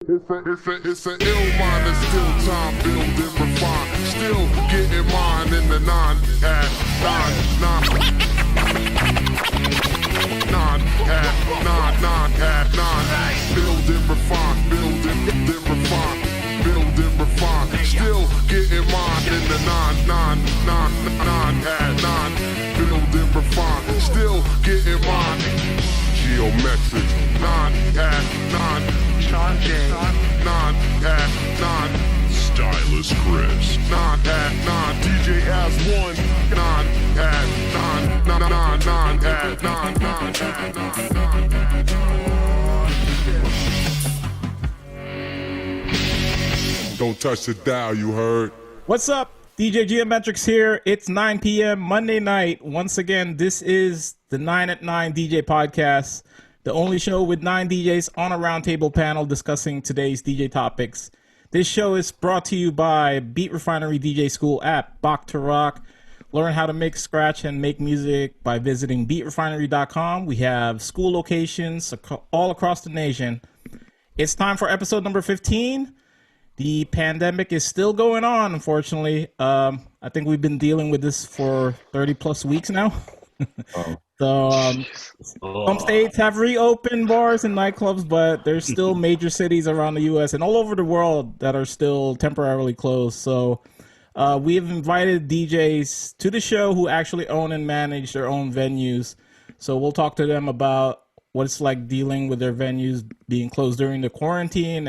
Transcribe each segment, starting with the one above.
It's an ill mind that's still time building, refine. Still getting mine in the nine at nine. Building, refine, building, refine. Building, refine. Still getting mine in the nine at nine. Building, refine. Still getting mine. Geometric, 9 at 9. Sean J. 9 at 9. Stylist Chris. 9 at 9. DJ as 1. 9 at 9. 9 at 9. Don't touch the dial, you heard? What's up? DJ Geometrics here. It's 9 p.m. Monday night. Once again, this is the 9 at 9 DJ podcast, the only show with 9 DJs on a roundtable panel discussing today's DJ topics. This show is brought to you by Beat Refinery DJ School at Bach to Rock. Learn how to mix, scratch, and make music by visiting beatrefinery.com. We have school locations all across the nation. It's time for episode number 15. The pandemic is still going on, unfortunately. I think we've been dealing with this for 30 plus weeks now. Some states have reopened bars and nightclubs, but there's still major cities around the U.S. and all over the world that are still temporarily closed. So we have invited DJs to the show who actually own and manage their own venues. So we'll talk to them about what it's like dealing with their venues being closed during the quarantine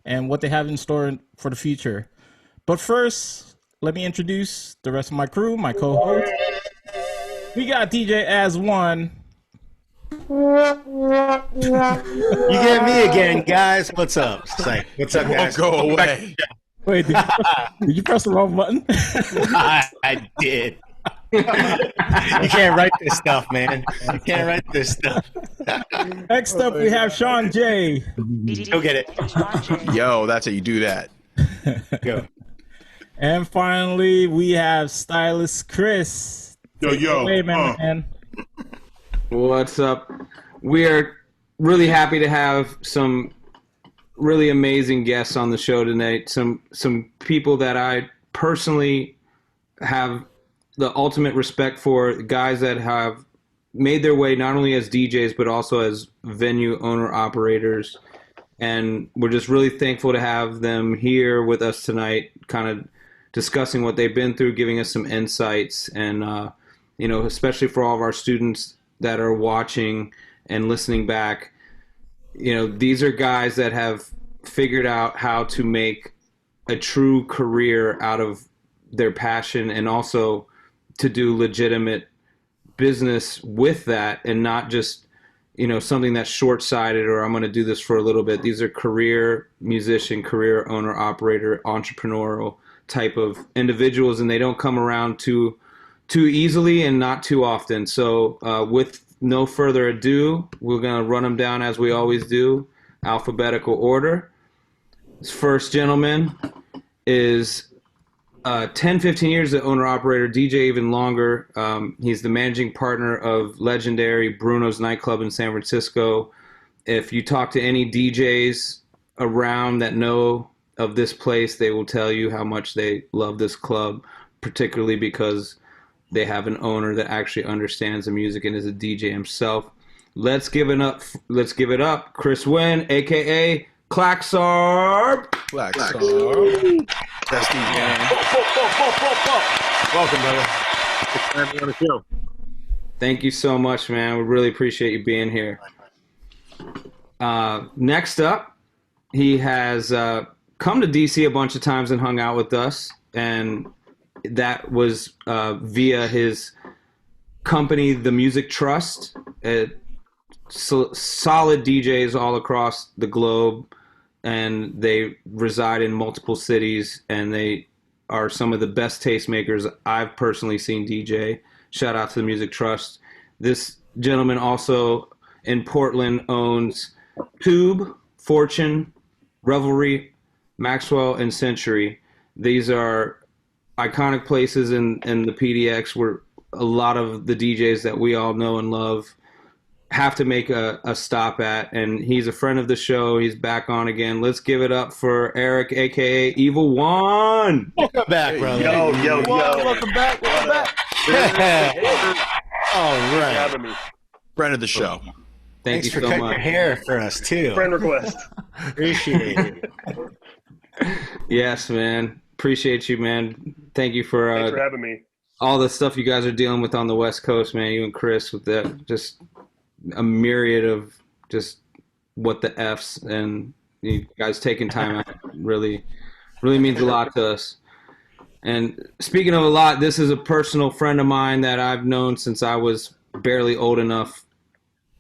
and what they have in store for the future. But first, let me introduce the rest of my crew, my co-host. We got DJ as 1. You get me again, guys. What's up? What's up, guys? Go away. Wait, did you press the wrong button? I did. You can't write this stuff, man. You can't write this stuff. Next up, we have Sean J. Go get it. Yo, that's how you do that. Go. And finally, we have Stylist Chris. Yo. Hey, man. What's up? We are really happy to have some really amazing guests on the show tonight. Some people that I personally have the ultimate respect for, guys that have made their way not only as DJs but also as venue owner operators. And we're just really thankful to have them here with us tonight, kind of discussing what they've been through, giving us some insights, and especially for all of our students that are watching and listening back. These are guys that have figured out how to make a true career out of their passion, and also to do legitimate business with that, and not just something that's short-sighted, or I'm going to do this for a little bit. These are career musician, career owner, operator, entrepreneurial type of individuals, and they don't come around too easily and not too often. So with no further ado, we're going to run them down as we always do, alphabetical order. This first gentleman is 10-15 years the owner-operator, DJ even longer. He's the managing partner of legendary Bruno's nightclub in San Francisco. If you talk to any DJs around that know of this place, they will tell you how much they love this club, particularly because they have an owner that actually understands the music and is a DJ himself. Let's give it up, Chris Wynn, aka Claksaarb. Claksaarb. That's DJ. Welcome, brother. It's time to be on the show. Thank you so much, man. We really appreciate you being here. Next up, he has come to DC a bunch of times and hung out with us, and that was via his company, The Music Trust. Solid DJs all across the globe, and they reside in multiple cities, and they are some of the best tastemakers I've personally seen DJ. Shout out to The Music Trust. This gentleman also in Portland owns Tube, Fortune, Revelry, Maxwell, and Century. These are iconic places in the PDX where a lot of the DJs that we all know and love have to make a stop at, and he's a friend of the show. He's back on again. Let's give it up for Eric, aka Evil One. Welcome back, brother. Yo. Welcome back. All Thanks for right. having me. Friend of the show. Thank Thanks you for so cutting much. your hair for us too. Friend request. Appreciate it. Yes, man. Appreciate you, man. Thank you Thanks for for having me. all the stuff you guys are dealing with on the West Coast, man. You and Chris with that, just a myriad of just what the F's, and you guys taking time out really means a lot to us. And speaking of a lot, this is a personal friend of mine that I've known since I was barely old enough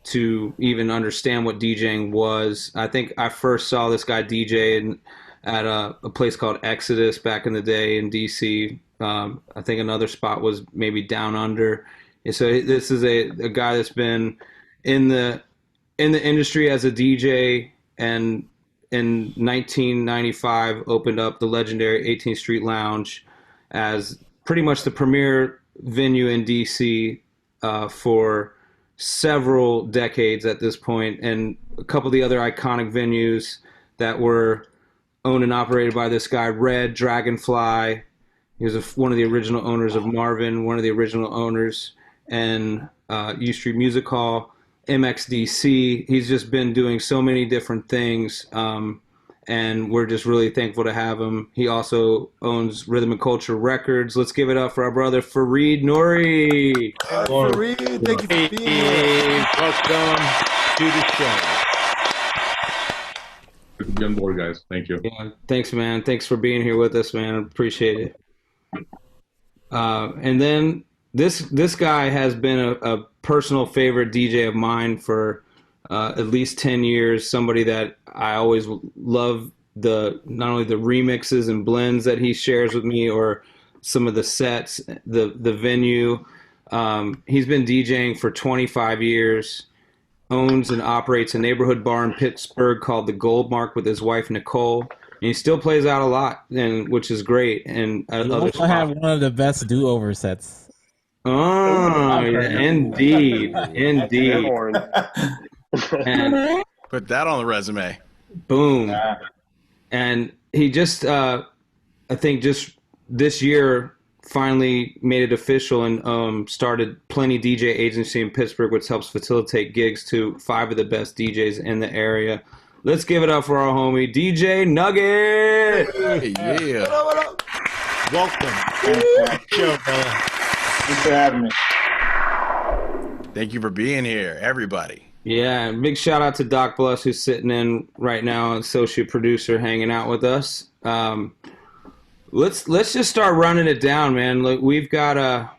to even understand what DJing was. I think I first saw this guy DJ at a place called Exodus back in the day in DC. I think another spot was maybe Down Under. And so this is a guy that's been in the industry as a DJ, and in 1995 opened up the legendary 18th Street Lounge as pretty much the premier venue in DC for several decades at this point, and a couple of the other iconic venues that were owned and operated by this guy, Red Dragonfly. He was one of the original owners of Marvin, one of the original owners, and U Street Music Hall, MXDC. He's just been doing so many different things, and we're just really thankful to have him. He also owns Rhythm and Culture Records. Let's give it up for our brother Farid Nouri. Farid, thank you for being here. Welcome to the show. Good to be on board, guys. Thank you. Yeah, thanks, man. Thanks for being here with us, man. Appreciate it. And then this guy has been a personal favorite DJ of mine for at least 10 years. Somebody that I always love not only the remixes and blends that he shares with me, or some of the sets, the venue. He's been DJing for 25 years. Owns and operates a neighborhood bar in Pittsburgh called the Gold Mark with his wife Nicole, and he still plays out a lot, and which is great. And You also have one of the best do-over sets. oh, yeah, indeed. Horn. And Put that on the resume. boom. And he just, I think just this year, finally made it official and started Plenty DJ Agency in Pittsburgh, which helps facilitate gigs to 5 of the best DJs in the area. Let's give it up for our homie, DJ Nugget. Hey, yeah. Welcome to the show, brother. Thanks for having me. Thank you for being here, everybody. Yeah, and big shout out to Doc Bless, who's sitting in right now, associate producer, hanging out with us. Let's just start running it down, man. Look, we've got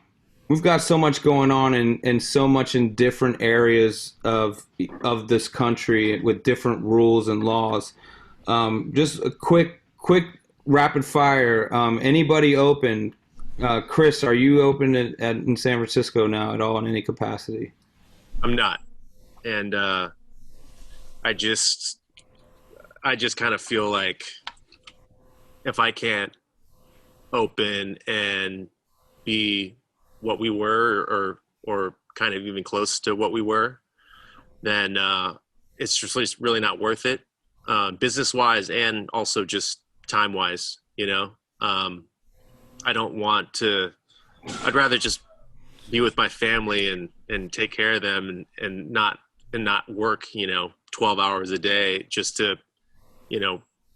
so much going on and so much in different areas of this country with different rules and laws. Just a quick rapid fire. Anybody open? Chris, are you open in San Francisco now at all in any capacity? I'm not, and I just kind of feel like if I can't open and be what we were, or kind of even close to what we were, then it's just really not worth it, business wise and also just time wise. I don't want to. I'd rather just be with my family and take care of them and not work 12 hours a day just to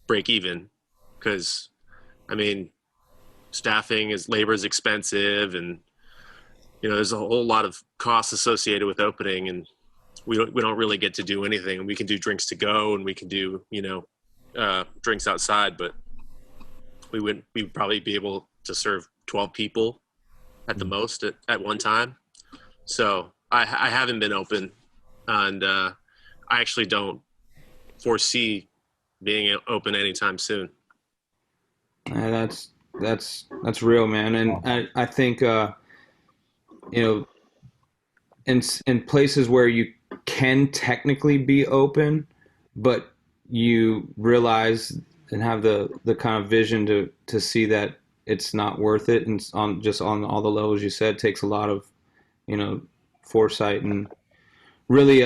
break even, because I mean, labor is expensive, and there's a whole lot of costs associated with opening, and we don't really get to do anything. We can do drinks to go, and we can do drinks outside, but we'd probably be able to serve 12 people at the most at one time. So I haven't been open, and I actually don't foresee being open anytime soon. That's real, man. And I think in places where you can technically be open, but you realize and have the kind of vision to see that it's not worth it, and on all the levels you said, takes a lot of foresight and really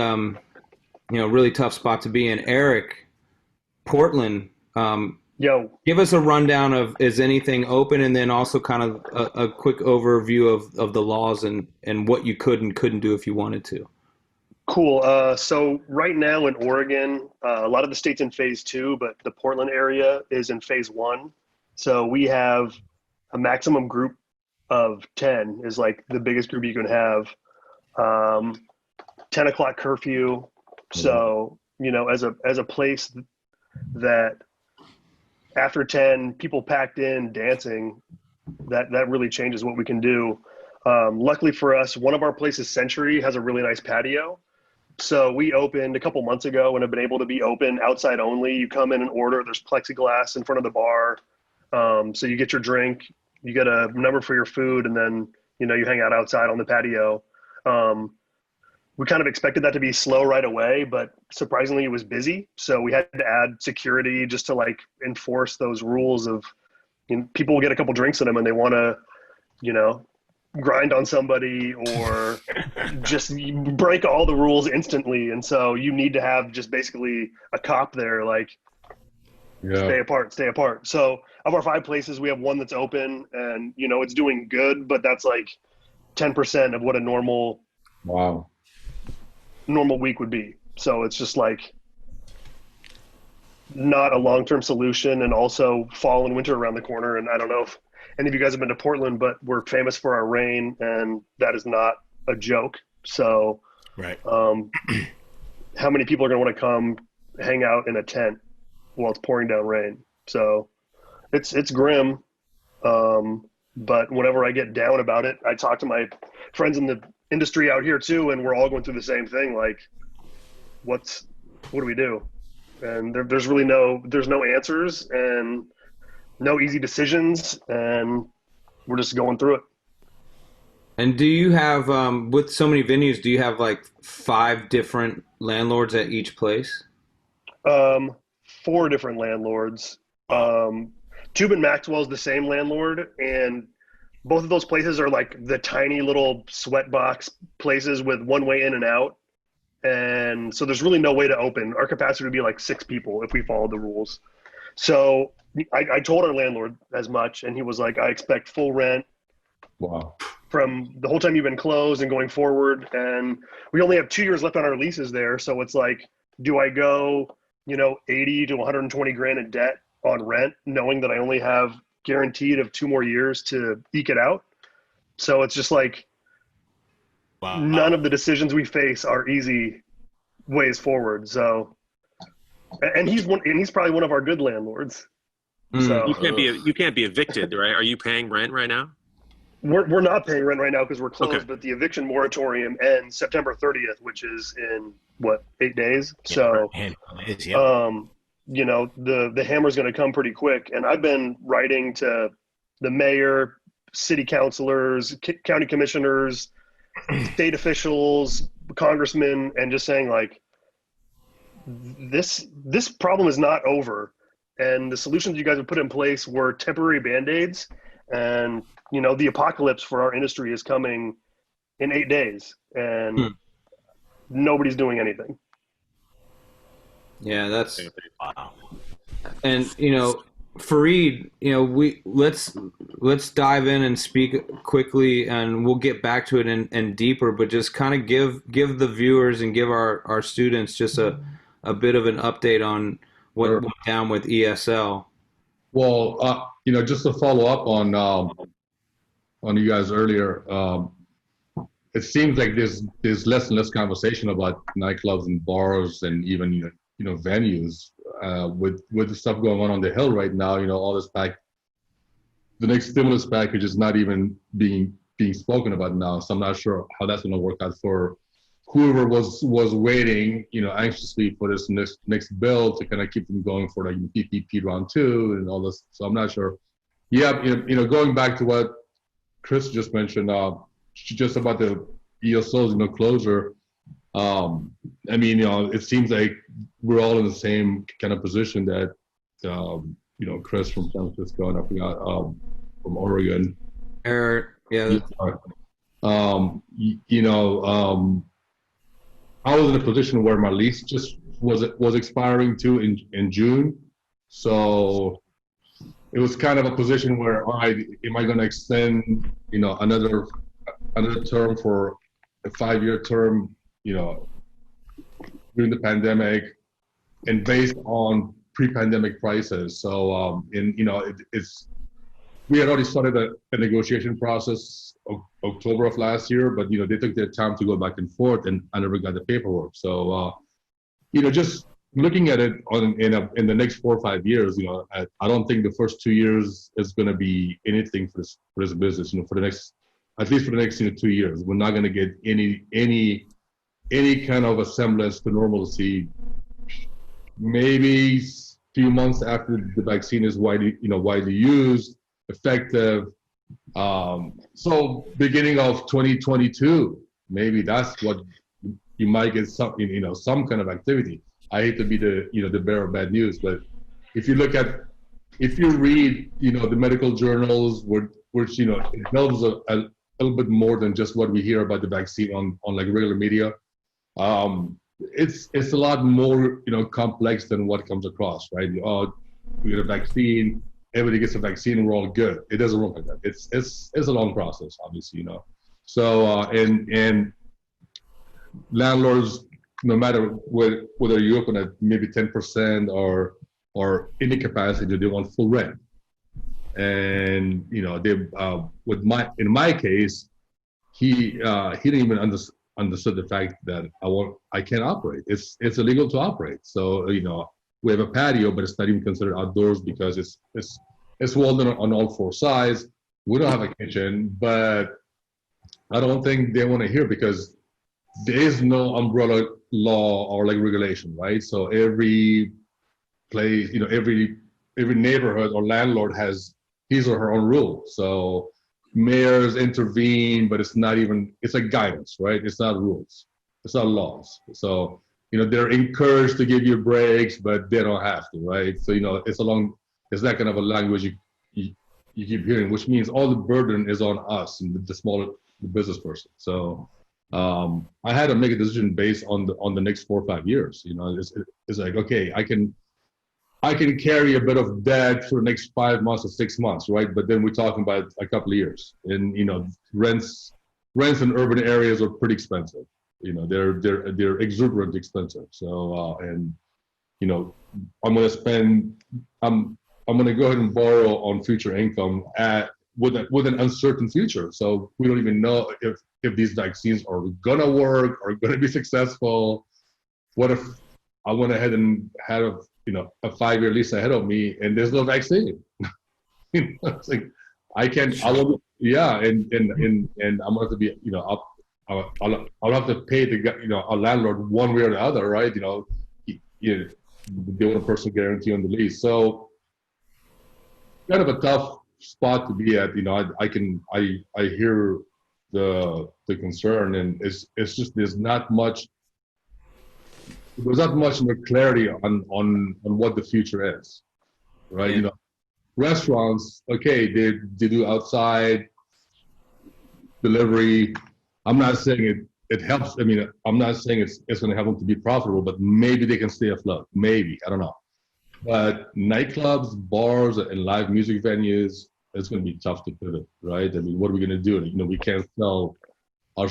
really tough spot to be in. Eric, Portland. Yo, Give us a rundown of is anything open, and then also kind of a quick overview of the laws and what you could and couldn't do if you wanted to. cool. So right now in Oregon, a lot of the states in phase 2, but the Portland area is in phase 1. So we have a maximum group of 10 is like the biggest group you can have. 10 o'clock curfew. So, as a place that after 10 people packed in dancing, that really changes what we can do. Luckily for us, one of our places, Century, has a really nice patio. So we opened a couple months ago and have been able to be open outside only. You come in and order, there's plexiglass in front of the bar. So you get your drink, you get a number for your food, and then, you hang out outside on the patio. We kind of expected that to be slow right away, but surprisingly it was busy. So we had to add security just to like enforce those rules of, people will get a couple drinks in them and they want to, grind on somebody or just break all the rules instantly. And so you need to have just basically a cop there, like, stay apart. So of our 5 places, we have one that's open and, it's doing good, but that's like 10% of what a normal week would be. So it's just like not a long-term solution, and also fall and winter around the corner. And I don't know if any of you guys have been to Portland, but we're famous for our rain, and that is not a joke. So right. How many people are going to want to come hang out in a tent while it's pouring down rain? So it's grim. But whenever I get down about it, I talk to my friends in the industry out here too, and we're all going through the same thing. Like, what do we do? And there's really no answers and no easy decisions, and we're just going through it. And do you have, with so many venues, do you have like 5 different landlords at each place? 4 different landlords. Tube and Maxwell is the same landlord, and both of those places are like the tiny little sweatbox places with one way in and out. And so there's really no way to open. Our capacity would be like 6 people if we followed the rules. So I told our landlord as much, and he was like, I expect full rent. Wow. From the whole time you've been closed and going forward. And we only have 2 years left on our leases there. So it's like, do I go, 80 to 120 grand in debt on rent, knowing that I only have guaranteed of 2 more years to eke it out? So it's just like, none of the decisions we face are easy ways forward. So, and he's probably one of our good landlords. So you can't be evicted, right? Are you paying rent right now? We're not paying rent right now because we're closed, Okay. but the eviction moratorium ends September 30th, which is in 8 days. So, the hammer's going to come pretty quick. And I've been writing to the mayor, city councilors, county commissioners, state officials, congressmen, and just saying like, this problem is not over. And the solutions you guys have put in place were temporary Band-Aids. And, the apocalypse for our industry is coming in 8 days, and nobody's doing anything. Yeah, that's wow. And Farid, let's dive in and speak quickly, and we'll get back to it and deeper. But just kind of give the viewers and give our students just a bit of an update on what went down with ESL. Well, just to follow up on you guys earlier, it seems like there's less and less conversation about nightclubs and bars and even venues with the stuff going on the Hill right now. All this the next stimulus package is not even being spoken about now, so I'm not sure how that's going to work out for whoever was waiting, anxiously for this next bill to kind of keep them going for like PPP round 2 and all this. So I'm not sure. Yeah, going back to what Chris just mentioned, just about the ESL's closure. It seems like we're all in the same kind of position that Chris from San Francisco and I forgot from Oregon. I was in a position where my lease just was expiring too in June, so it was kind of a position where, all right, am I going to extend, another term for a 5-year term, during the pandemic, and based on pre-pandemic prices. So, we had already started a negotiation process October of last year, but they took their time to go back and forth, and I never got the paperwork. So, just looking at it in the next 4 or 5 years, I don't think the first 2 years is going to be anything for this business. For the next, at least for the next 2 years, we're not going to get any kind of a semblance to normalcy. Maybe few months after the vaccine is widely used, effective. So beginning of 2022, maybe that's what you might get some kind of activity. I hate to be the bearer of bad news, but if you read the medical journals, which it tells a little bit more than just what we hear about the vaccine on like regular media. It's a lot more complex than what comes across, right? Oh, we get a vaccine, everybody gets a vaccine, we're all good. It doesn't work like that. It's a long process, obviously, So and landlords, no matter whether you open at maybe 10% or any capacity, they want full rent. And they in my case, he didn't even understood the fact that I can't operate. It's illegal to operate. So we have a patio, but it's not even considered outdoors because it's walled in on all 4 sides. We don't have a kitchen, but I don't think they want to hear, because there is no umbrella law or like regulation, right? So every place, every neighborhood or landlord has his or her own rule. So mayors intervene, but it's like guidance, right? It's not rules, it's not laws. So they're encouraged to give you breaks, but they don't have to, right? So it's that kind of a language you keep hearing, which means all the burden is on us and the smaller business person. So I had to make a decision based on the next 4 or 5 years. It's like, okay, I can carry a bit of debt for the next 5 months or 6 months, right? But then we're talking about a couple of years, and rents in urban areas are pretty expensive. They're exuberant expensive. So I'm gonna go ahead and borrow on future income with an uncertain future. So we don't even know if these vaccines are gonna work or gonna be successful. What if I went ahead and had a 5-year lease ahead of me and there's no vaccine? It's like and I'm gonna have to be I'll have to pay a landlord one way or the other, right? They want a personal guarantee on the lease. So kind of a tough spot to be at. I hear the concern, and it's just there's not much clarity on what the future is, right? Yeah. Restaurants, okay, they do outside delivery. I'm not saying it helps. I mean, I'm not saying it's going to help them to be profitable, but maybe they can stay afloat. Maybe, I don't know. But nightclubs, bars, and live music venues, it's going to be tough to pivot, right? I mean, what are we going to do? We can't sell our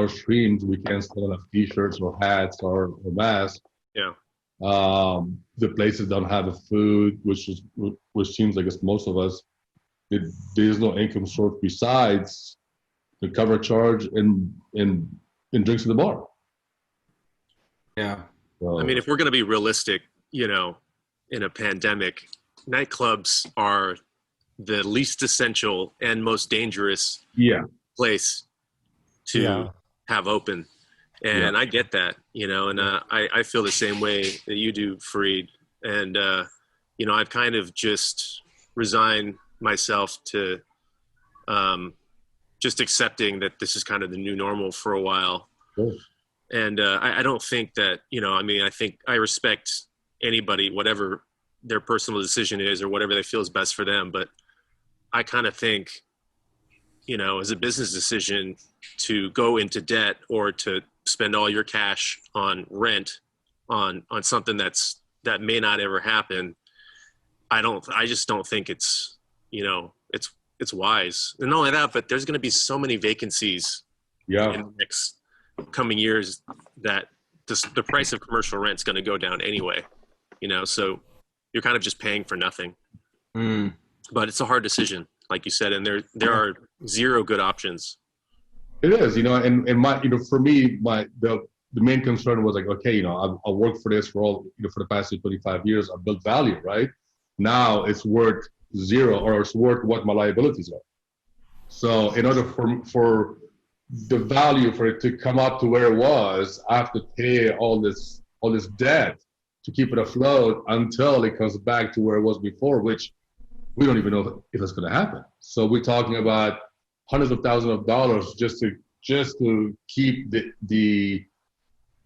streams. We can't sell enough T-shirts or hats or masks. Yeah. The places don't have the food, which seems like it's most of us. There's no income source besides the cover charge and drinks at the bar. Yeah. So, I mean, if we're going to be realistic, in a pandemic, nightclubs are the least essential and most dangerous place to have open. And I get that, and I feel the same way that you do, Farid. And, I've kind of just resigned myself to just accepting that this is kind of the new normal for a while. Sure. And I don't think that, I think I respect anybody, whatever their personal decision is or whatever they feel is best for them. But I kind of think, as a business decision to go into debt or to spend all your cash on rent on something that may not ever happen. I just don't think it's, it's wise. And not only that, but there's going to be so many vacancies in the next coming years that the price of commercial rent is going to go down anyway, so you're kind of just paying for nothing. But it's a hard decision, like you said, and there are zero good options. It is, and my, for me, the main concern was like, okay, I worked for this for the past 25 years. I built value, right? Now it's worth zero, or it's worth what my liabilities are. So in order for the value for it to come up to where it was, I have to pay all this debt to keep it afloat until it comes back to where it was before, which we don't even know if it's going to happen. So we're talking about hundreds of thousands of dollars just to keep the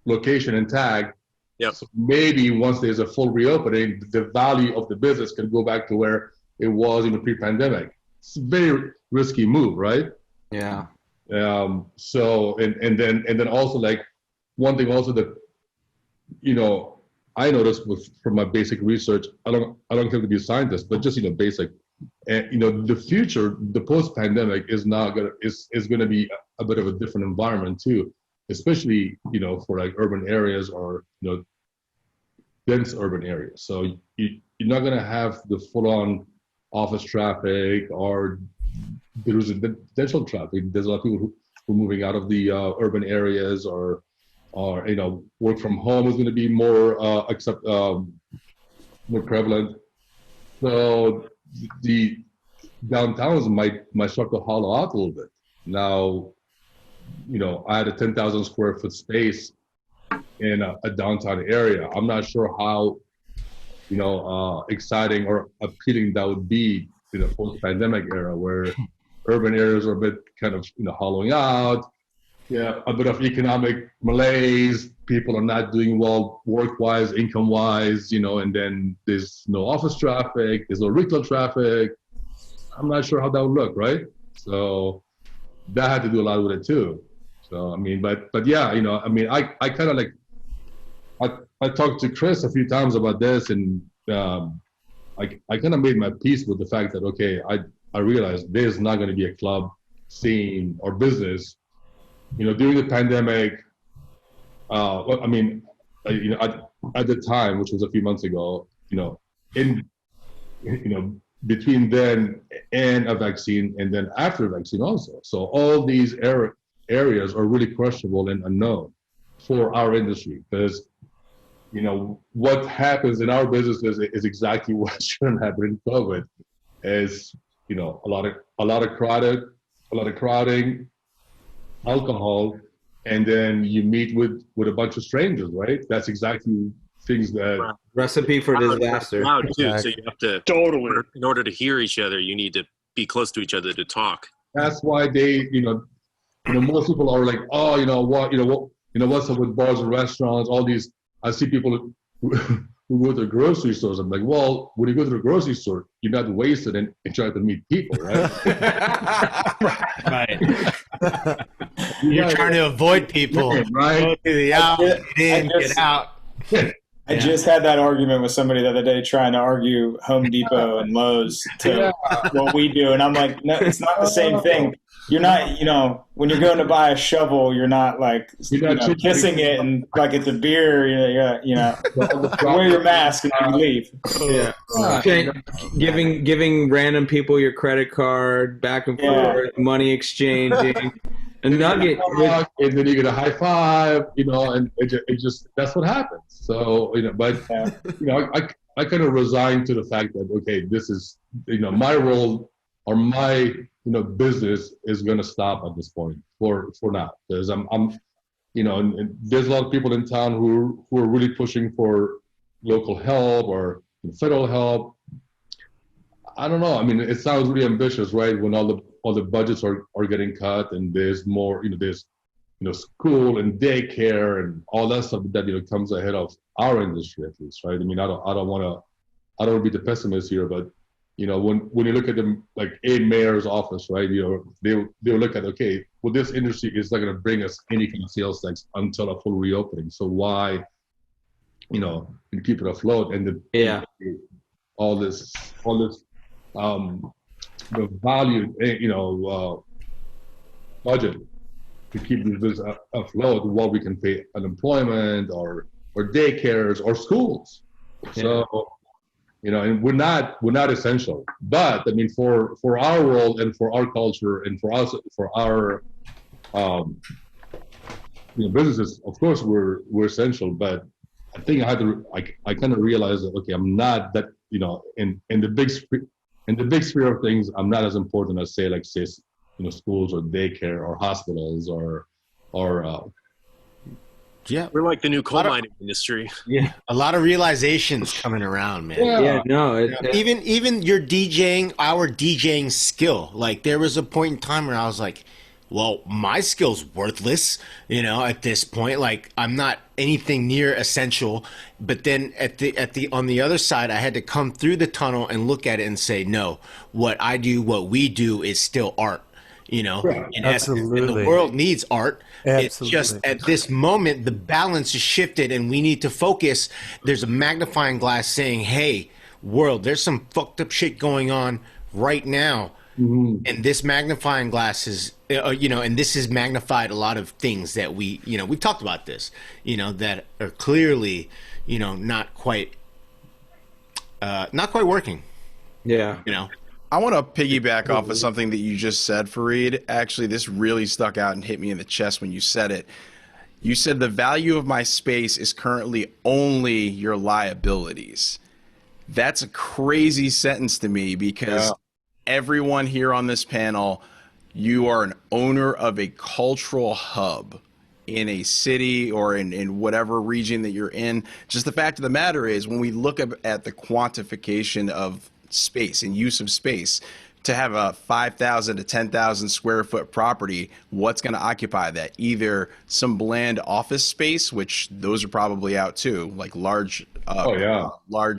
location intact. Yep. So maybe once there's a full reopening, the value of the business can go back to where it was in the pre-pandemic. It's a very risky move, right? Yeah. So and then also, like, one thing also that I noticed from my basic research, I don't have to be a scientist, but just basic, and the future, the post-pandemic is gonna be a bit of a different environment too, especially for like urban areas or dense urban areas. So you're not gonna have the full-on office traffic or the residential traffic. There's a lot of people who are moving out of the urban areas, or work from home is going to be more more prevalent. So the downtowns might start to hollow out a little bit. Now, I had a 10,000 square foot space in a downtown area. I'm not sure how exciting or appealing that would be in a post-pandemic era where urban areas are a bit kind of hollowing out. Yeah, a bit of economic malaise. People are not doing well work-wise, income-wise, and then there's no office traffic, there's no retail traffic. I'm not sure how that would look, right? So that had to do a lot with it too. So I mean, but yeah, I kind of like, I talked to Chris a few times about this, and I kind of made my peace with the fact that, okay, I realized there's not going to be a club scene or business during the pandemic. At the time, which was a few months ago, between then and a vaccine, and then after a vaccine also. So all these areas are really questionable and unknown for our industry, because what happens in our businesses is exactly what shouldn't happen in COVID. Is a lot of crowding, alcohol, and then you meet with a bunch of strangers, right? That's exactly things that recipe for disaster. Loud too, so you have to in order to hear each other, you need to be close to each other to talk. That's why they, most people are like, oh, what's up with bars and restaurants? All these, I see people who go to the grocery stores. I'm like, well, when you go to the grocery store, you're not wasted and try to meet people, right? Right. You're trying to avoid people. Right. Go to the out, get in, get out. I just had that argument with somebody the other day, trying to argue Home Depot and Lowe's to what we do. And I'm like, no, it's not the same thing. You're not, when you're going to buy a shovel, you're not like kissing it and like at the beer, wear your mask and you leave. Yeah. Giving random people your credit card, back and forth, money exchanging. A Nugget, and then you get a high five, and it just that's what happens. So I kind of resigned to the fact that, okay, this is my role or my business is going to stop at this point for now, because I'm and there's a lot of people in town who are really pushing for local help or federal help. I don't know. I mean, it sounds really ambitious, right? When all the budgets are getting cut, and there's more, there's school and daycare and all that stuff that comes ahead of our industry, at least, right? I mean, I don't want to be the pessimist here, but when you look at them like a mayor's office, right? They'll look at, okay, well, this industry is not going to bring us any kind of sales tax until a full reopening. So why, and keep it afloat, and all this the value, budget to keep this business afloat, while we can pay unemployment or daycares or schools. So, and we're not essential. But I mean, for our world and for our culture and for us, for our businesses, of course we're essential. But I think I kind of realized that, okay, I'm not that, in the big sphere of things, I'm not as important as say schools or daycare or hospitals or yeah, we're like the new coal mining industry. Yeah, a lot of realizations coming around, man. Yeah, no, even your our DJing skill. Like, there was a point in time where I was like, well, my skill's worthless, at this point. Like, I'm not anything near essential. But then on the other side, I had to come through the tunnel and look at it and say, no, what we do is still art. In essence, and the world needs art. Absolutely. It's just at this moment the balance is shifted, and we need to focus. There's a magnifying glass saying, hey, world, there's some fucked up shit going on right now. Mm-hmm. And this magnifying glass is and this has magnified a lot of things that we've talked about this, that are clearly not quite working. I want to piggyback off of something that you just said, Farid. Actually, this really stuck out and hit me in the chest when you said it. You said the value of my space is currently only your liabilities. That's a crazy sentence to me, because everyone here on this panel, you are an owner of a cultural hub in a city or in whatever region that you're in. Just the fact of the matter is, when we look at the quantification of space and use of space, to have a 5,000 to 10,000 square foot property, what's going to occupy that? Either some bland office space, which those are probably out too, like large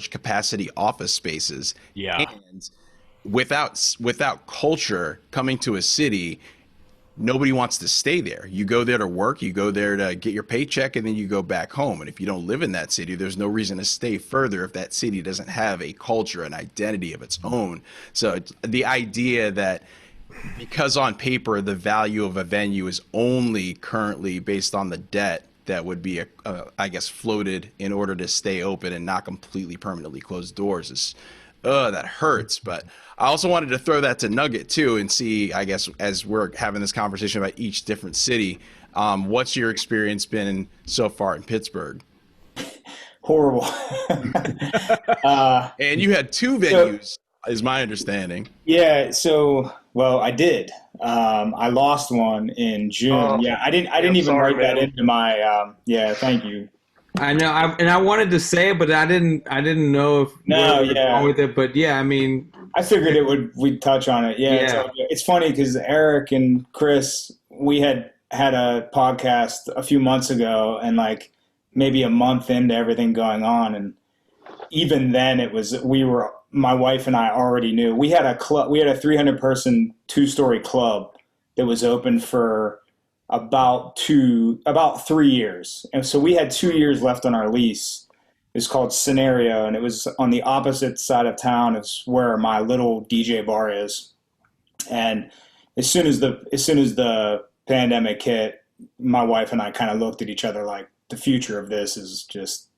capacity office spaces. Yeah. And without culture coming to a city, nobody wants to stay there. You go there to work, you go there to get your paycheck, and then you go back home. And if you don't live in that city, there's no reason to stay further if that city doesn't have a culture, an identity of its own. So the idea that because on paper the value of a venue is only currently based on the debt that would be, floated in order to stay open and not completely permanently close doors is, that hurts. But I also wanted to throw that to Nugget too, and see, I guess, as we're having this conversation about each different city, what's your experience been so far in Pittsburgh? Horrible. And you had two venues, is my understanding. Yeah. So, well, I did. I lost one in June. I didn't even write that into my. Thank you. I know, I wanted to say it, but I didn't know if wrong with it. But I mean, I figured we'd touch on it. It's funny because Eric and Chris, we had a podcast a few months ago, and like maybe a month into everything going on, and even then my wife and I already knew. We had a club. We had a 300 person 2-story club that was open for about 3 years. And so we had 2 years left on our lease. It's called Scenario, and it was on the opposite side of town. It's where my little DJ bar is. And as soon as the pandemic hit, my wife and I kind of looked at each other like, the future of this is just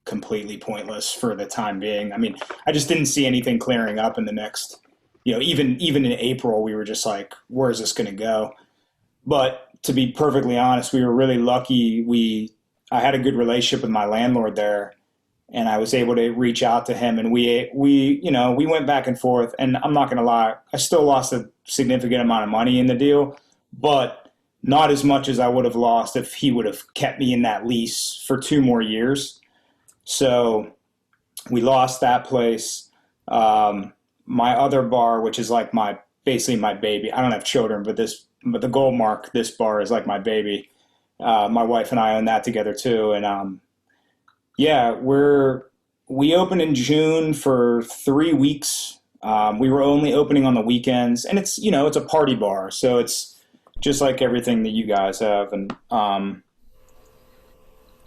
completely pointless for the time being. I mean, I just didn't see anything clearing up in the next, even in April, we were just like, where is this going to go? But to be perfectly honest, we were really lucky. I had a good relationship with my landlord there, and I was able to reach out to him, and we went back and forth. And I'm not going to lie, I still lost a significant amount of money in the deal, but not as much as I would have lost if he would have kept me in that lease for 2 more years. So we lost that place. My other bar, which is like basically my baby. I don't have children, but the Goldmark, this bar is like my baby. My wife and I own that together too. And we opened in June for 3 weeks. We were only opening on the weekends, and it's, it's a party bar, so it's just like everything that you guys have. And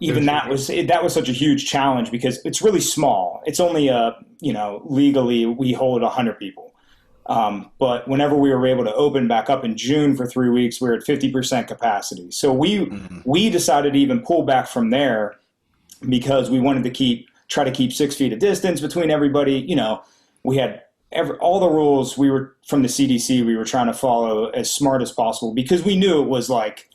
even that was such a huge challenge because it's really small. It's only legally we hold 100 people. But whenever we were able to open back up in June for 3 weeks, we were at 50% capacity. So we decided to even pull back from there because we wanted to try to keep 6 feet of distance between everybody. We had all the rules we were from the CDC. We were trying to follow as smart as possible because we knew it was like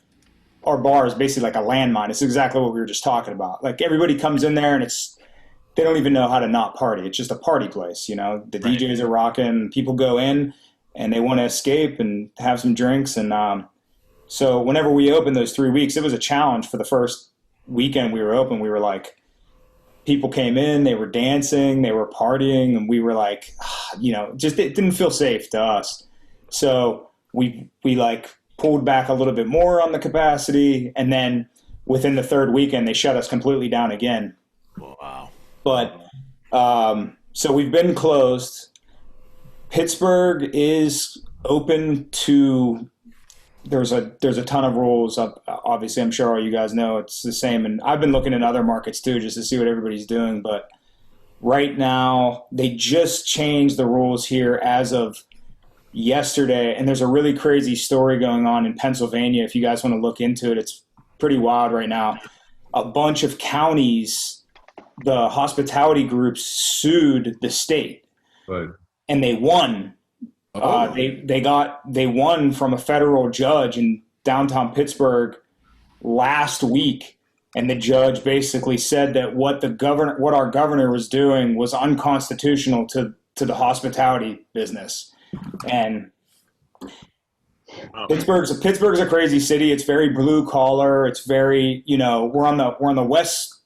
our bar is basically like a landmine. It's exactly what we were just talking about. Like everybody comes in there and they don't even know how to not party. It's just a party place, The DJs are rocking. People go in and they want to escape and have some drinks. And so whenever we opened those 3 weeks, it was a challenge. For the first weekend we were open, we were like, people came in, they were dancing, they were partying, and we were like, just it didn't feel safe to us. So we like pulled back a little bit more on the capacity, and then within the third weekend they shut us completely down again. Wow. But so we've been closed. Pittsburgh is open to. There's a ton of rules. Obviously, I'm sure all you guys know it's the same. And I've been looking at other markets too, just to see what everybody's doing. But right now, they just changed the rules here as of yesterday. And there's a really crazy story going on in Pennsylvania. If you guys want to look into it, it's pretty wild right now. A bunch of counties, the hospitality groups sued the state, Right. and they won. They won from a federal judge in downtown Pittsburgh last week, and the judge basically said that what our governor was doing was unconstitutional to the hospitality business. And Pittsburgh's a crazy city. It's very blue collar. It's very, we're on the west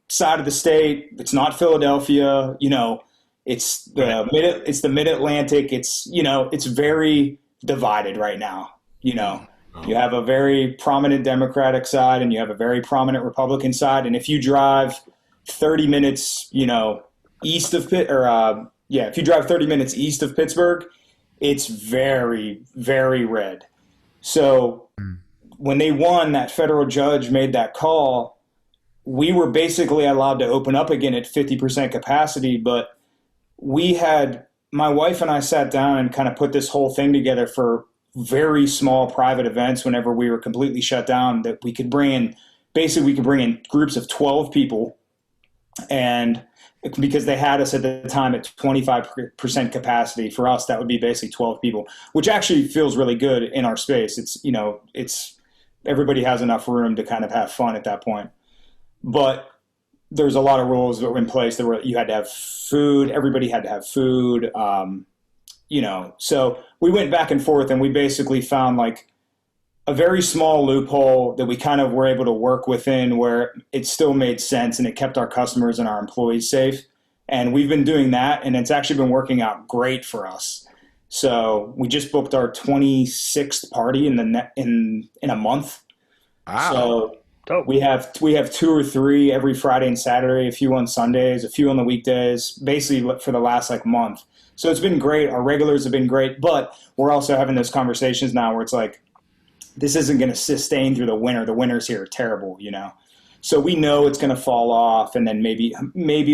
side of the state. It's not Philadelphia, It's the mid-Atlantic. It's very divided right now. You have a very prominent Democratic side and you have a very prominent Republican side. And if you drive 30 minutes, east of if you drive 30 minutes east of Pittsburgh, it's very, very red. So when they won, that federal judge made that call, we were basically allowed to open up again at 50% capacity, but my wife and I sat down and kind of put this whole thing together for very small private events whenever we were completely shut down, that we could bring in groups of 12 people. And because they had us at the time at 25% capacity, for us, that would be basically 12 people, which actually feels really good in our space. It's everybody has enough room to kind of have fun at that point. But there's a lot of rules that were in place. You had to have food. Everybody had to have food. So we went back and forth, and we basically found like a very small loophole that we kind of were able to work within, where it still made sense and it kept our customers and our employees safe. And we've been doing that, and it's actually been working out great for us. So we just booked our 26th party in a month. Wow. So we have 2 or 3 every Friday and Saturday, a few on Sundays, a few on the weekdays, basically for the last month. So it's been great. Our regulars have been great, but we're also having those conversations now where it's like, this isn't going to sustain through the winter. The winters here are terrible, So we know it's going to fall off, and then maybe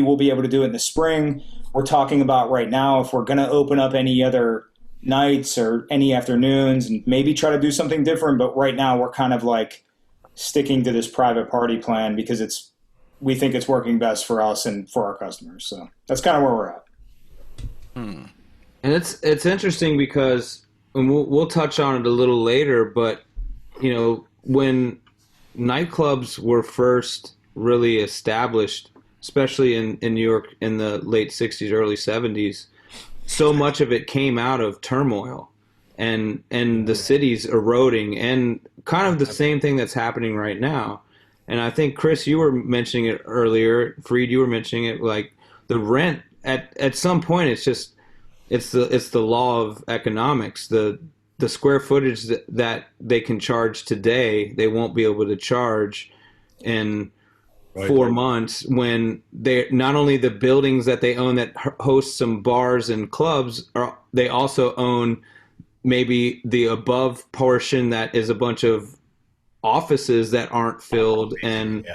we'll be able to do it in the spring. We're talking about right now if we're going to open up any other nights or any afternoons and maybe try to do something different. But right now we're kind of like sticking to this private party plan because we think it's working best for us and for our customers. So that's kind of where we're at. And it's interesting because, and we'll touch on it a little later, but when nightclubs were first really established, especially in New York in the late 60s, early 70s, so much of it came out of turmoil and the cities eroding, and kind of the same thing that's happening right now. And I think, Chris, you were mentioning it earlier. Farid, you were mentioning it, like the rent at some point, it's the law of economics. The square footage that they can charge today, they won't be able to charge in 4 months when they not only the buildings that they own that host some bars and clubs, they also own maybe the above portion that is a bunch of offices that aren't filled. And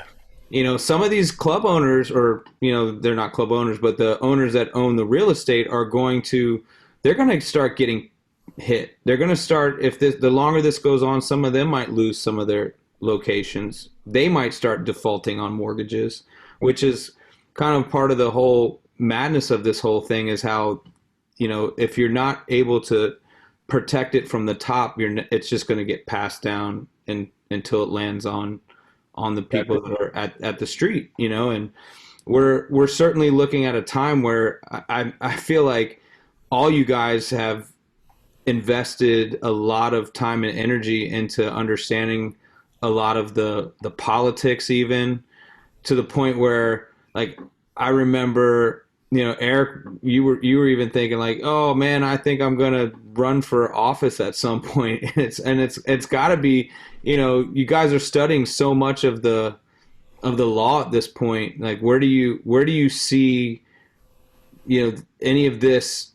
some of these club owners, or they're not club owners, but the owners that own the real estate they're going to start getting hit. They're going to start, the longer this goes on, some of them might lose some of their locations. They might start defaulting on mortgages, which is kind of part of the whole madness of this whole thing, is how, if you're not able to protect it from the top, it's just going to get passed down until it lands on the people that are at the street, and we're certainly looking at a time where I feel like all you guys have invested a lot of time and energy into understanding a lot of the politics, even to the point where, like, I remember, Eric, you were even thinking like, oh man, I think I'm going to run for office at some point. It's gotta be, you guys are studying so much of the law at this point. Like, where do you see, any of this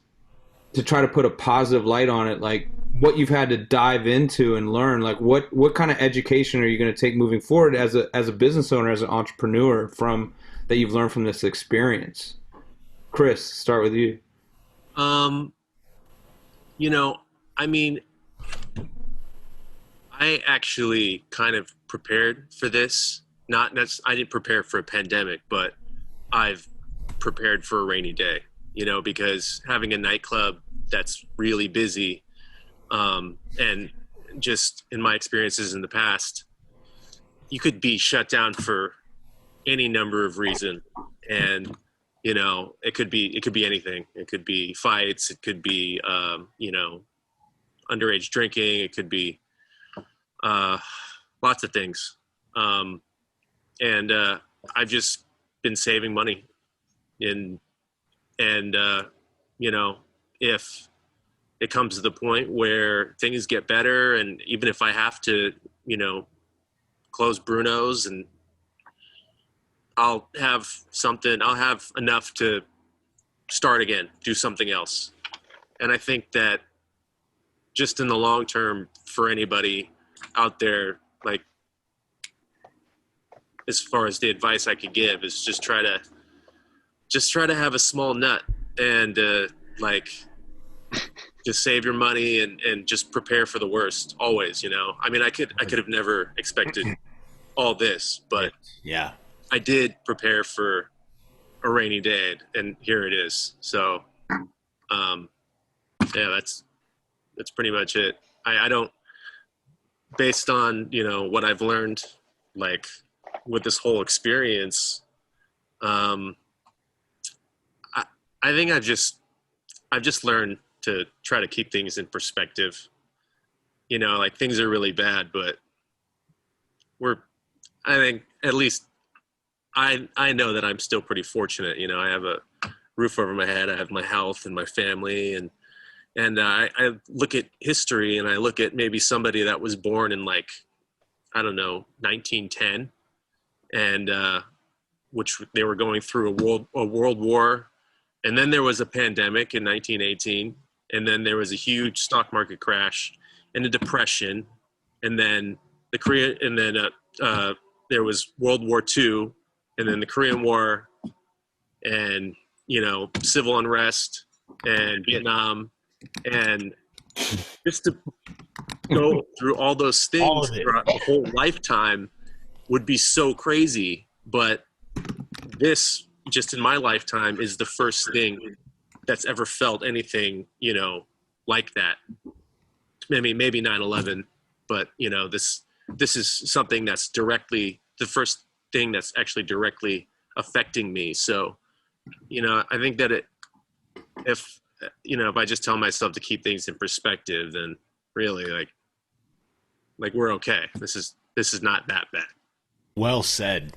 to try to put a positive light on it? Like, what you've had to dive into and learn, like what kind of education are you going to take moving forward as a business owner, as an entrepreneur, that you've learned from this experience? Chris, start with you. I actually kind of prepared for this. I didn't prepare for a pandemic, but I've prepared for a rainy day, because having a nightclub that's really busy, and just in my experiences in the past, you could be shut down for any number of reasons. And, it could be anything. It could be fights. It could be, underage drinking. It could be, lots of things. And I've just been saving money if it comes to the point where things get better, and even if I have to, close Bruno's, and I'll have enough to start again, do something else. And I think that just in the long term, for anybody out there, like, as far as the advice I could give, is just try to have a small nut, and just save your money and just prepare for the worst always. I could have never expected all this, but yeah, I did prepare for a rainy day, and here it is. So that's pretty much it. I don't, based on what I've learned, like, with this whole experience, I think I've just learned to try to keep things in perspective. Like, things are really bad, but I think at least I know that I'm still pretty fortunate. I have a roof over my head. I have my health and my family, and I look at history, and I look at maybe somebody that was born in, like, I don't know, 1910, and which they were going through a world war, and then there was a pandemic in 1918, and then there was a huge stock market crash and a depression, and then there was World War II, and then the Korean War, and civil unrest, and Vietnam, and just to go through all those things throughout a whole lifetime would be so crazy. But this, just in my lifetime, is the first thing that's ever felt anything, like that. Maybe 9/11, but this is something that's directly the first thing that's actually directly affecting me. So, I think that if I just tell myself to keep things in perspective, then really, like we're okay. This is not that bad. Well said.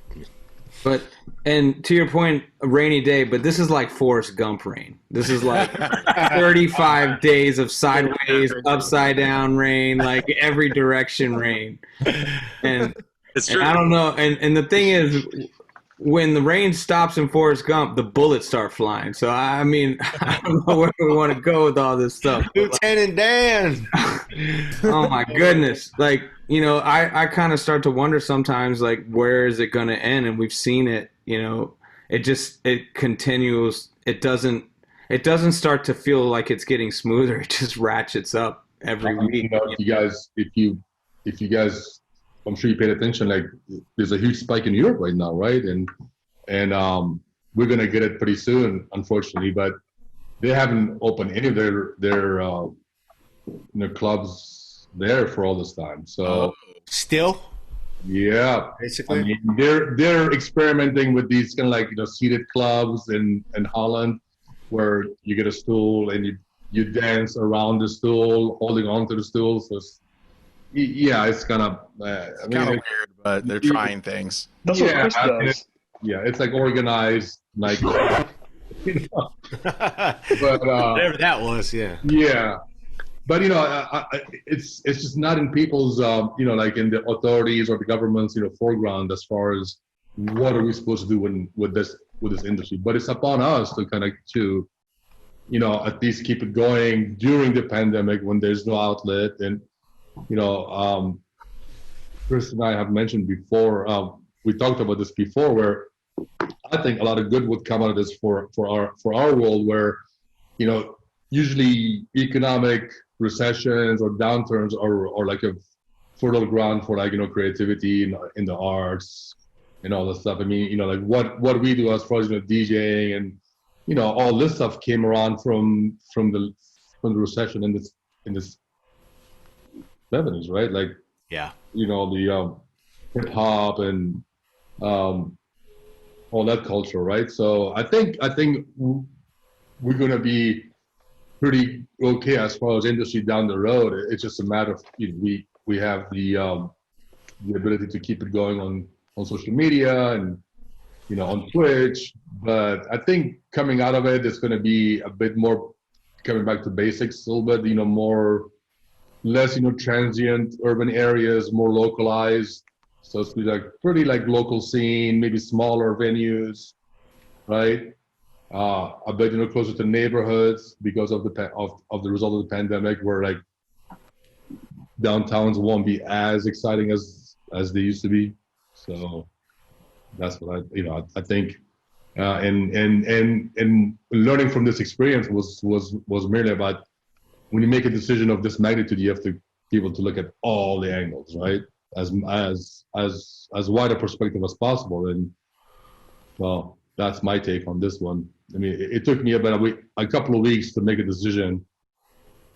But, and to your point, a rainy day, but this is like Forrest Gump rain. This is like 35 days of sideways, upside down rain, like every direction rain. And, It's true. and I don't know. And the thing is, when the rain stops in Forrest Gump, the bullets start flying. So I mean, I don't know where we want to go with all this stuff. Lieutenant Dan. Oh my goodness! Like, you know, I kind of start to wonder sometimes, like, where is it going to end? And we've seen it. You know, it continues. It doesn't start to feel like it's getting smoother. It just ratchets up every week. You know, if you guys, I'm sure you paid attention. Like, there's a huge spike in Europe right now, right? And we're gonna get it pretty soon, unfortunately. But they haven't opened any of their clubs there for all this time. So still, yeah, basically, I mean, they're experimenting with these kind of like seated clubs in Holland, where you get a stool and you dance around the stool, holding on to the stool. So it's kind of weird, but they're trying things. That's what Chris does. It's like organized, like whatever that was. Yeah, but it's just not in people's like in the authorities or the government's foreground as far as what are we supposed to do with this industry. But it's upon us to kind of at least keep it going during the pandemic when there's no outlet. And Chris and I have mentioned before, we talked about this before, where I think a lot of good would come out of this for our world, where usually economic recessions or downturns are like a fertile ground for creativity in the arts and all this stuff. I mean, like what we do as far as DJing and all this stuff came around from the recession in this 70s, right? Like, yeah, the hip hop and all that culture, right? So I think we're going to be pretty okay as far as industry down the road. It's just a matter of we have the ability to keep it going on social media and on Twitch. But I think coming out of it, it's going to be a bit more coming back to basics a little bit. Less transient urban areas, more localized. So it's pretty local scene, maybe smaller venues, right? A bit closer to neighborhoods because of the result of the pandemic, where downtowns won't be as exciting as they used to be. So that's what I think. And learning from this experience was merely about, when you make a decision of this magnitude, you have to be able to look at all the angles, right? As wide a perspective as possible. And well, that's my take on this one. I mean, it took me about a couple of weeks to make a decision,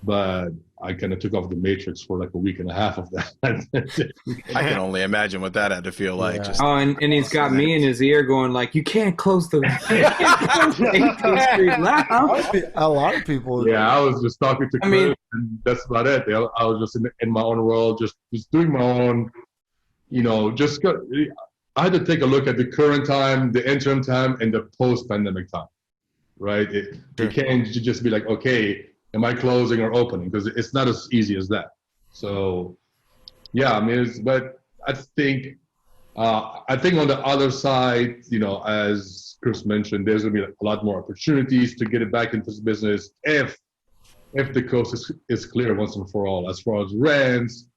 but I kind of took off the matrix for a week and a half of that. I can only imagine what that had to feel like. Yeah. Just and he's got me in his ear going you can't close the 18th Street Lounge. A lot of people. Yeah, I was just talking to Chris, and that's about it. I was just in my own world, just doing my own, I had to take a look at the current time, the interim time, and the post-pandemic time, right? You can't just be like, okay, am I closing or opening? Because it's not as easy as that. So, yeah, I mean, but I think on the other side, as Chris mentioned, there's going to be a lot more opportunities to get it back into this business if the coast is clear once and for all, as far as rents,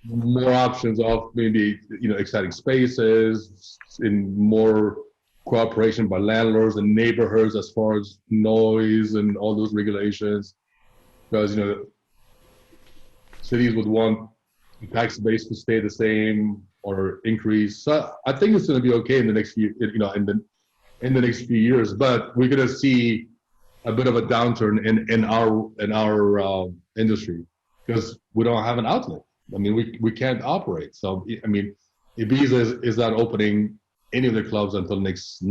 more options of maybe exciting spaces, in more cooperation by landlords and neighborhoods as far as noise and all those regulations, because cities would want the tax base to stay the same or increase. So I think it's going to be okay in the next few in the next few years, but we're going to see a bit of a downturn in our industry because we don't have an outlet. I mean, we can't operate. So I mean, Ibiza is not opening any of the clubs until next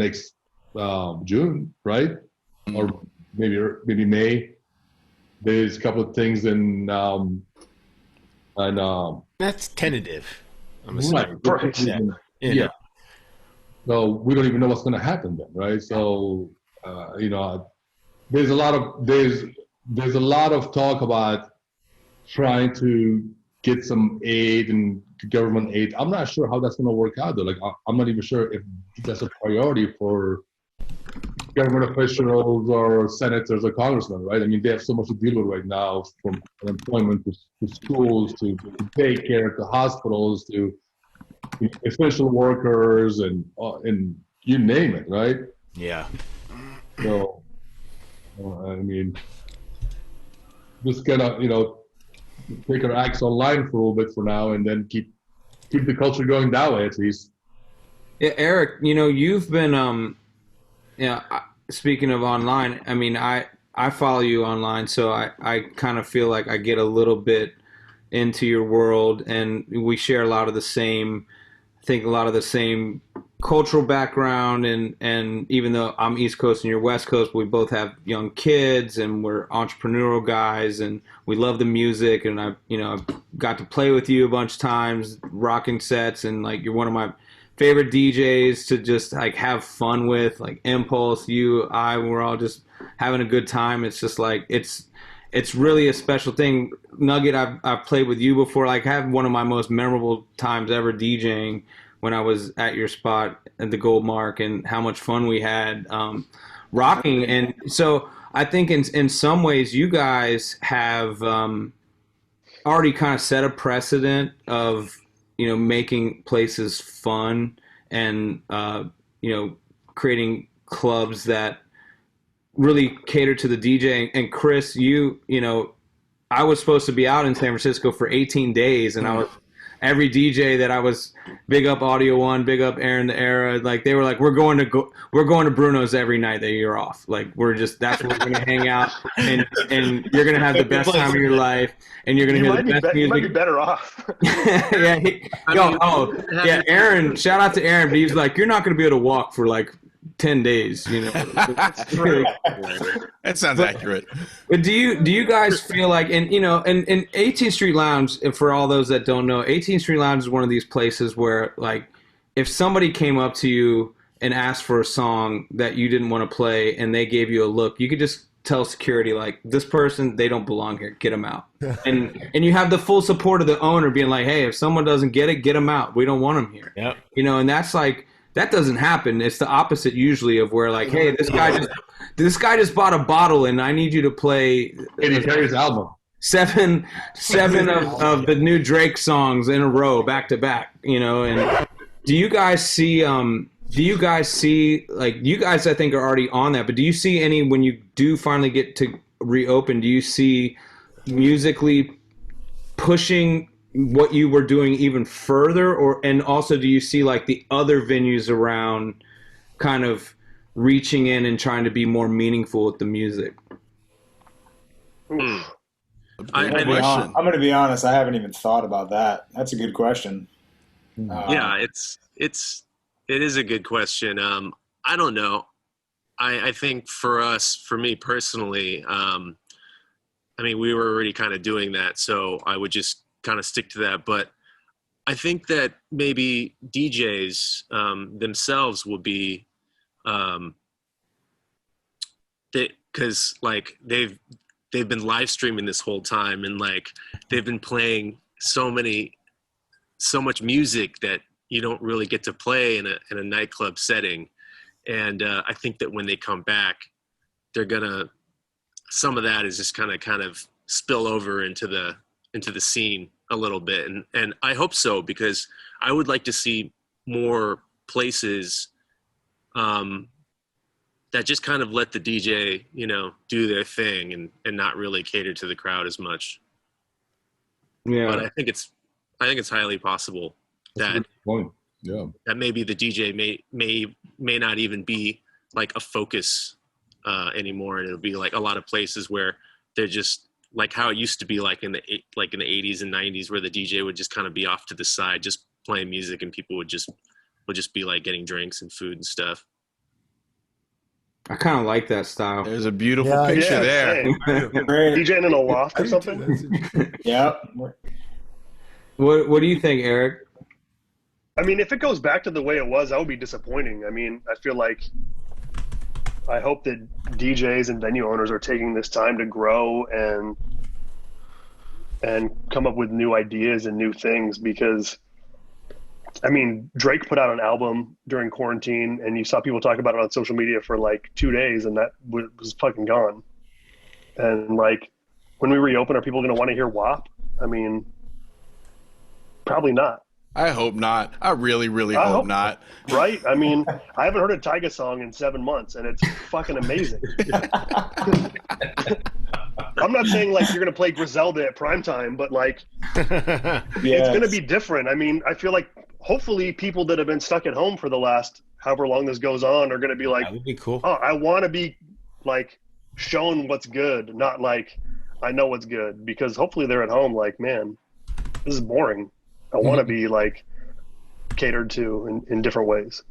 June, right? Or maybe May. There's a couple of things that's tentative. I'm right. Yeah. So we don't even know what's going to happen then, right? So there's a lot of talk about trying to get some aid and government aid. I'm not sure how that's going to work out though. Like I'm not even sure if that's a priority for government officials or senators or congressmen, right? I mean, they have so much to deal with right now, from unemployment to schools to daycare to hospitals to essential workers and you name it, right? Yeah. So, I mean, just gonna take our acts online for a little bit for now, and then keep the culture going that way at least. Yeah, Eric, you've been speaking of online, I mean, I follow you online, so I kind of feel like I get a little bit into your world, and we share a lot of the same cultural background, and even though I'm East Coast and you're West Coast, we both have young kids and we're entrepreneurial guys and we love the music, and I've got to play with you a bunch of times rocking sets, and like you're one of my favorite DJs to just like have fun with, like Impulse, we're all just having a good time. It's just like it's really a special thing. Nugget, I've played with you before. Like I have one of my most memorable times ever DJing when I was at your spot at the Gold Mark, and how much fun we had rocking. And so I think in some ways you guys have already kind of set a precedent of making places fun and creating clubs that really cater to the DJ. And Chris, I was supposed to be out in San Francisco for 18 days, and I was every DJ that I was, big up Audio One, big up Aaron the Era, like they were like, we're going to Bruno's every night that you're off. Like that's where we're gonna hang out, and you're gonna have the best time of your life, and you're gonna hear the best music. You might be better off. Aaron, shout out to Aaron, but he's like, you're not gonna be able to walk for like 10 days, That sounds accurate. But do you guys feel like, and 18th Street Lounge, for all those that don't know, 18th Street Lounge is one of these places where, like, if somebody came up to you and asked for a song that you didn't want to play and they gave you a look, you could just tell security, like, this person, they don't belong here, get them out. and you have the full support of the owner being like, hey, if someone doesn't get it, get them out, we don't want them here. Yep. And that's like, that doesn't happen. It's the opposite usually of where, like, hey, this guy just bought a bottle and I need you to play Terry's album. seven of the new Drake songs in a row, back to back. And do you guys see like, you guys I think are already on that, but do you see any, when you do finally get to reopen, do you see musically pushing what you were doing even further, and also do you see like the other venues around kind of reaching in and trying to be more meaningful with the music? I'm going to be honest, I haven't even thought about that. That's a good question. Yeah, it is a good question. I don't know. I think for me personally, I mean, we were already kind of doing that, so I would just kind of stick to that. But I think that maybe DJs themselves will be, because like they've been live streaming this whole time, and like they've been playing so much music that you don't really get to play in a nightclub setting. And I think that when they come back, some of that is just kind of spill over into the scene a little bit. And I hope so, because I would like to see more places that just kind of let the DJ, do their thing and not really cater to the crowd as much. Yeah. But I think it's highly possible that maybe the DJ may not even be like a focus anymore, and it'll be like a lot of places where they're just like how it used to be, like in the 80s and 90s, where the DJ would just kind of be off to the side just playing music, and people would just be like getting drinks and food and stuff. I kind of like that style. There's a beautiful picture there. DJing in a loft or something. Yeah. What do you think, Eric? I mean, if it goes back to the way it was, that would be disappointing. I mean, I hope that DJs and venue owners are taking this time to grow and come up with new ideas and new things, because I mean, Drake put out an album during quarantine, and you saw people talk about it on social media for like 2 days, and that was fucking gone. And like, when we reopen, are people going to want to hear WAP? I mean, probably not. I hope not. I really, really hope not. Right? I mean, I haven't heard a Tyga song in 7 months, and it's fucking amazing. I'm not saying like you're going to play Griselda at primetime, but like, it's going to be different. I mean, I feel like hopefully people that have been stuck at home for the last however long this goes on are going to be like, that would be cool. Oh, I want to be like shown what's good, not like I know what's good, because hopefully they're at home like, man, this is boring. I want to be like catered to in different ways.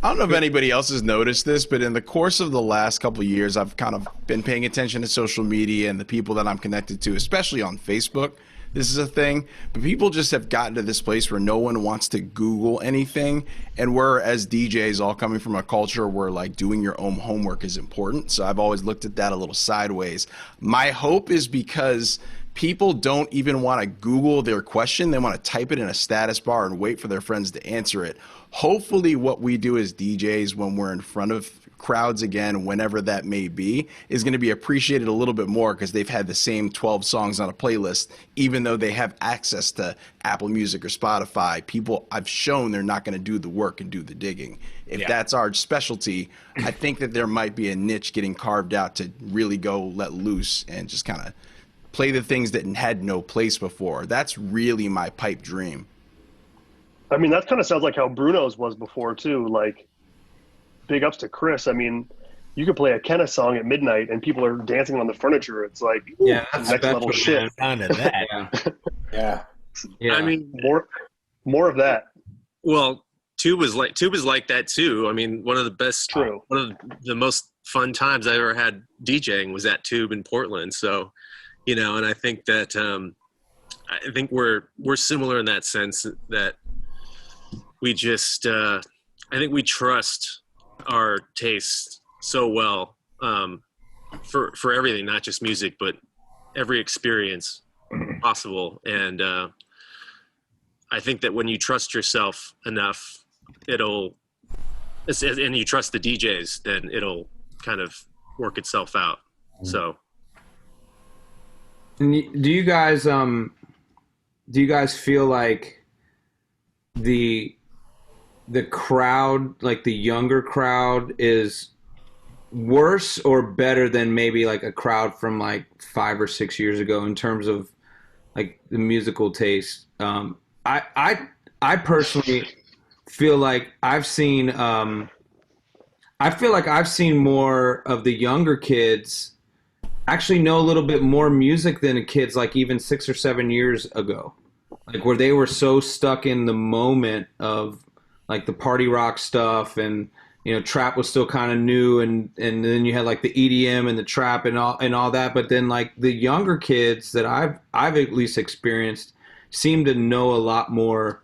I don't know if anybody else has noticed this, but in the course of the last couple of years, I've kind of been paying attention to social media and the people that I'm connected to, especially on Facebook. This is a thing, but people just have gotten to this place where no one wants to Google anything. And we're, as DJs, all coming from a culture where like doing your own homework is important. So I've always looked at that a little sideways. My hope is because people don't even want to Google their question. They want to type it in a status bar and wait for their friends to answer it. Hopefully what we do as DJs when we're in front of crowds again, whenever that may be, is going to be appreciated a little bit more because they've had the same 12 songs on a playlist, even though they have access to Apple Music or Spotify. People, I've shown they're not going to do the work and do the digging. If that's our specialty, I think that there might be a niche getting carved out to really go let loose and just kind of play the things that had no place before. That's really my pipe dream. I mean, that kind of sounds like how Bruno's was before too. Like, big ups to Chris. I mean, you could play a Kenna song at midnight and people are dancing on the furniture. It's like, that's next level shit. Sound of that. Yeah. I mean, more of that. Well, Tube was like that too. I mean, one of the most fun times I ever had DJing was at Tube in Portland. So, you know, and I think that I think we're similar in that sense that we just I think we trust our taste so well for everything, not just music, but every experience possible. And I think that when you trust yourself enough, and you trust the DJs, then it'll kind of work itself out. So. Do you guys feel like the crowd, like the younger crowd, is worse or better than maybe like a crowd from like 5 or 6 years ago in terms of like the musical taste? I personally feel like I've seen more of the younger kids actually know a little bit more music than the kids like even 6 or 7 years ago, like where they were so stuck in the moment of like the party rock stuff, and you know, trap was still kind of new, and then you had like the EDM and the trap and all that. But then like the younger kids that I've at least experienced seem to know a lot more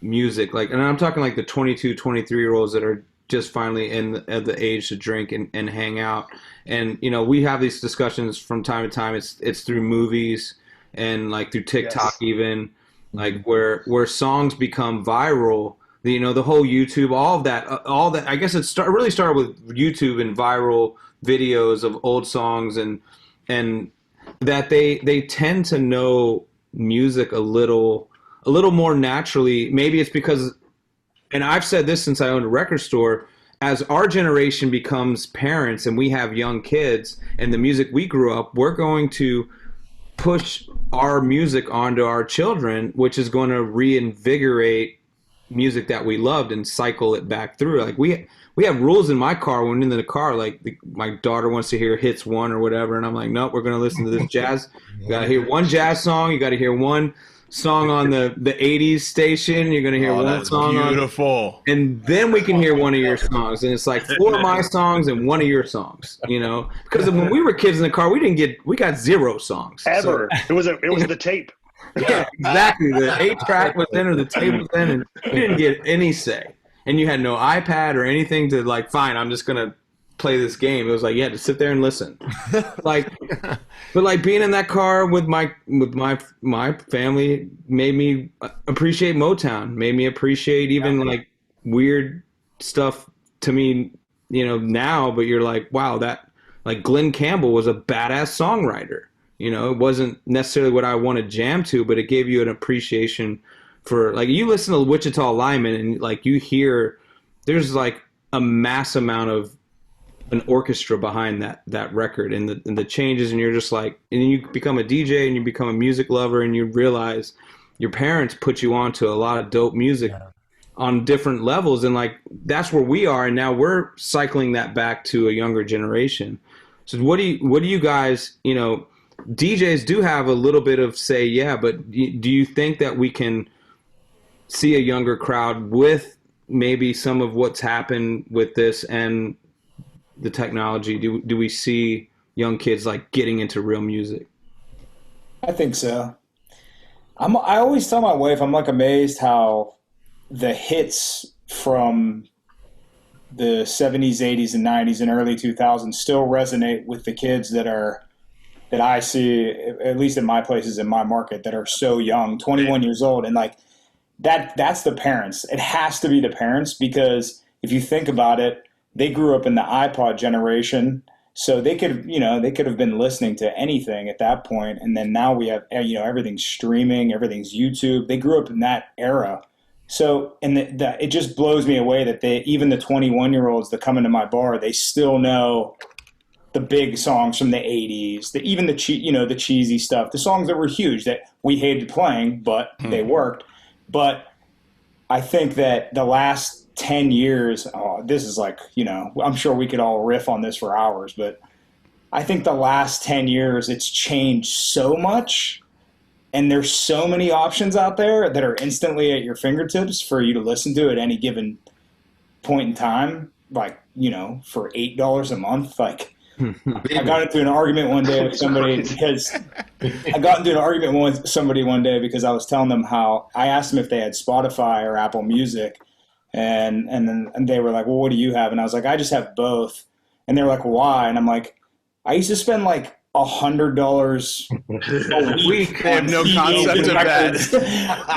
music. Like, and I'm talking like the 22, 23-year-olds that are just finally at the age to drink and hang out. And, you know, we have these discussions from time to time. It's through movies and like through TikTok, even like where songs become viral. You know, the whole YouTube, all that. I guess it really started with YouTube and viral videos of old songs, and that they tend to know music a little more naturally. Maybe it's because, and I've said this since I owned a record store, as our generation becomes parents and we have young kids and the music we grew up, we're going to push our music onto our children, which is going to reinvigorate music that we loved and cycle it back through. Like we have rules in my car when in the car, like my daughter wants to hear hits 1 or whatever, and I'm like, nope, we're going to listen to this jazz. You got to hear one jazz song. You got to hear one song on the 80s station. You're going to hear one song beautiful. And then we can hear one of your songs. And it's like 4 of my songs and 1 of your songs, you know, because when we were kids in the car, we got 0 songs ever. So, it was the tape. Yeah, exactly. The 8-track was in or the tape was in, and you didn't get any say. And you had no iPad or anything to like, fine, I'm just going to play this game. It was like you had to sit there and listen. Like, but like being in that car with my family made me appreciate Motown, made me appreciate even like weird stuff to me, you know, now. But you're like, wow, that like Glenn Campbell was a badass songwriter. You know, it wasn't necessarily what I want to jam to, but it gave you an appreciation for, like, you listen to Wichita Lineman and like you hear there's like a mass amount of an orchestra behind that record and the changes, and you're just like, and then you become a DJ and you become a music lover and you realize your parents put you onto a lot of dope music on different levels, and like that's where we are, and now we're cycling that back to a younger generation. So what do you guys, you know, DJs do have a little bit of say, but do you think that we can see a younger crowd with maybe some of what's happened with this and the technology? Do we see young kids like getting into real music? I think so. I always tell my wife, I'm like amazed how the hits from the 70s, 80s, and 90s and early 2000s still resonate with the kids that I see, at least in my places in my market, that are so young, 21 years old. And like that's the parents. It has to be the parents, because if you think about it, they grew up in the iPod generation. So they could have been listening to anything at that point. And then now we have, you know, everything's streaming, everything's YouTube. They grew up in that era. So, and it just blows me away that even the 21-year-olds that come into my bar, they still know the big songs from the 80s, even the cheesy stuff, the songs that were huge that we hated playing, but they worked. But I think that the last 10 years, this is like, you know, I'm sure we could all riff on this for hours, but I think the last 10 years it's changed so much, and there's so many options out there that are instantly at your fingertips for you to listen to at any given point in time, like, you know, for $8 a month. Like, I got into an argument one day with somebody because I was telling them how I asked them if they had Spotify or Apple Music, and they were like, well, what do you have? And I was like, I just have both. And they're like, why? And I'm like, I used to spend like $100 a week. They have no concept of that.